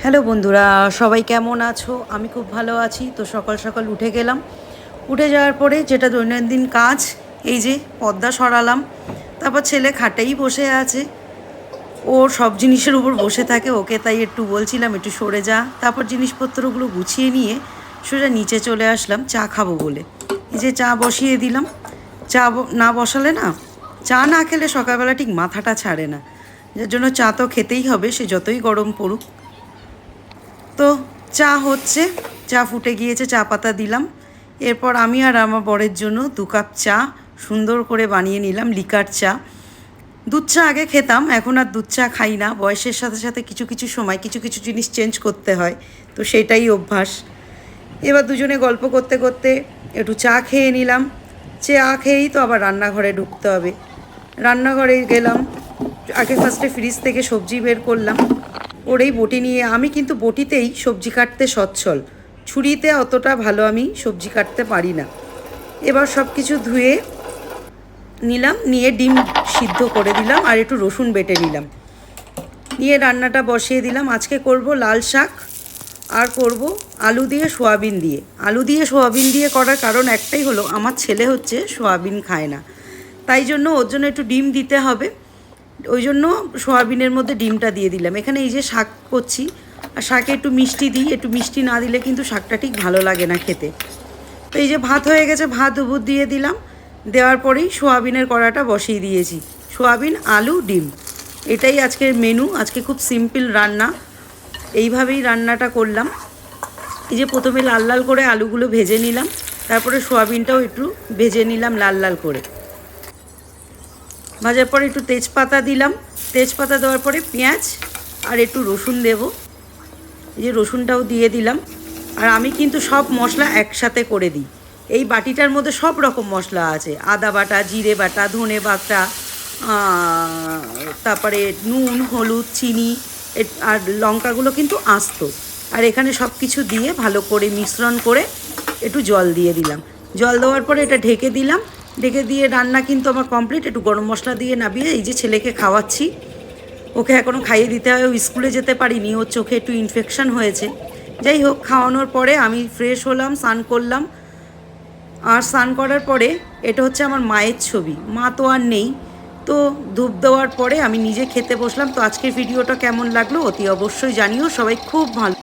Hello বন্ধুরা, সবাই কেমন আছো? আমি খুব ভালো আছি। তো সকাল সকাল উঠে গেলাম। উঠে যাওয়ার পরে যেটা দৈনন্দিন কাজ, এই যে পর্দা সরালাম। তারপর ছেলে খাটেই বসে আছে, ও সব জিনিসের উপর বসে থাকে, ওকে তাই একটু বলছিলাম একটু সরে যা। তারপর জিনিসপত্রগুলো গুছিয়ে নিয়ে সোজা নিচে চলে আসলাম চা খাবো বলে। এই যে চা বসিয়ে দিলাম। না বসালে না, চা না খেলে সকালবেলা ঠিক মাথাটা ছাড়ে না, যার জন্য চা তো খেতেই হবে, সে যতই গরম পড়ুক। তো চা হচ্ছে, চা ফুটে গিয়েছে, চা পাতা দিলাম। এরপর আমি আর আমার বরের জন্য 2 কাপ চা সুন্দর করে বানিয়ে নিলাম, লিকার চা। দুধ চা আগে খেতাম, এখন আর দুধ চা খাই না। বয়সের সাথে সাথে কিছু কিছু সময় কিছু কিছু জিনিস চেঞ্জ করতে হয়, তো সেটাই অভ্যাস। এবার দুজনে গল্প করতে করতে একটু চা খেয়ে নিলাম। চা খেয়েই তো আবার রান্নাঘরে ঢুকতে হবে। রান্নাঘরে গেলাম, আগে ফার্স্টে ফ্রিজ থেকে সবজি বের করলাম। ওরেই বটি নিয়ে, আমি কিন্তু বটিতেই সবজি কাটতে সচ্ছল, ছুরিতে অতটা ভালো আমি সবজি কাটতে পারি না। এবার সব কিছু ধুয়ে নিলাম, নিয়ে ডিম সিদ্ধ করে দিলাম আর একটু রসুন বেটে নিলাম, নিয়ে রান্নাটা বসিয়ে দিলাম। আজকে করব লাল শাক আর করব আলু দিয়ে সোয়াবিন দিয়ে। আলু দিয়ে সোয়াবিন দিয়ে করার কারণ একটাই হলো, আমার ছেলে হচ্ছে সোয়াবিন খায় না, তাই জন্য ওর জন্য একটু ডিম দিতে হবে। ওই জন্য সোয়াবিনের মধ্যে ডিমটা দিয়ে দিলাম। এখানে এই যে শাক করছি, আর শাকে একটু মিষ্টি দিই, একটু মিষ্টি না দিলে কিন্তু শাকটা ঠিক ভালো লাগে না খেতে। তো এই যে ভাত হয়ে গেছে, ভাত উবুর দিয়ে দিলাম। দেওয়ার পরেই সোয়াবিনের কড়াটা বসিয়ে দিয়েছি। সোয়াবিন, আলু, ডিম, এটাই আজকের মেনু। আজকে খুব সিম্পল রান্না, এইভাবেই রান্নাটা করলাম। এই যে প্রথমে লাল লাল করে আলুগুলো ভেজে নিলাম, তারপরে সোয়াবিনটাও একটু ভেজে নিলাম লাল লাল করে। ভাজার পরে একটু তেজপাতা দিলাম, তেজপাতা দেওয়ার পরে পেঁয়াজ আর একটু রসুন দেব। এই যে রসুনটাও দিয়ে দিলাম। আর আমি কিন্তু সব মশলা একসাথে করে দিই। এই বাটিটার মধ্যে সব রকম মশলা আছে, আদা বাটা, জিরে বাটা, ধনে বাটা, তারপরে নুন, হলুদ, চিনি, আর লঙ্কাগুলো কিন্তু আস্ত। আর এখানে সব কিছু দিয়ে ভালো করে মিশ্রণ করে একটু জল দিয়ে দিলাম। জল দেওয়ার পরে এটা ঢেকে দিলাম। ঢেকে দিয়ে রান্না কিন্তু আমার কমপ্লিট। একটু গরম মশলা দিয়ে নামিয়ে এই যে ছেলেকে খাওয়াচ্ছি। ওকে এখনও খাইয়ে দিতে হয়, ও স্কুলে যেতে পারিনি, ওর চোখে একটু ইনফেকশান হয়েছে। যাই হোক, খাওয়ানোর পরে আমি ফ্রেশ হলাম, স্নান করলাম। আর স্নান করার পরে, এটা হচ্ছে আমার মায়ের ছবি, মা তো আর নেই, তো ধূপ দেওয়ার পরে আমি নিজে খেতে বসলাম। তো আজকের ভিডিওটা কেমন লাগলো অতি অবশ্যই জানিও। সবাই খুব ভালো।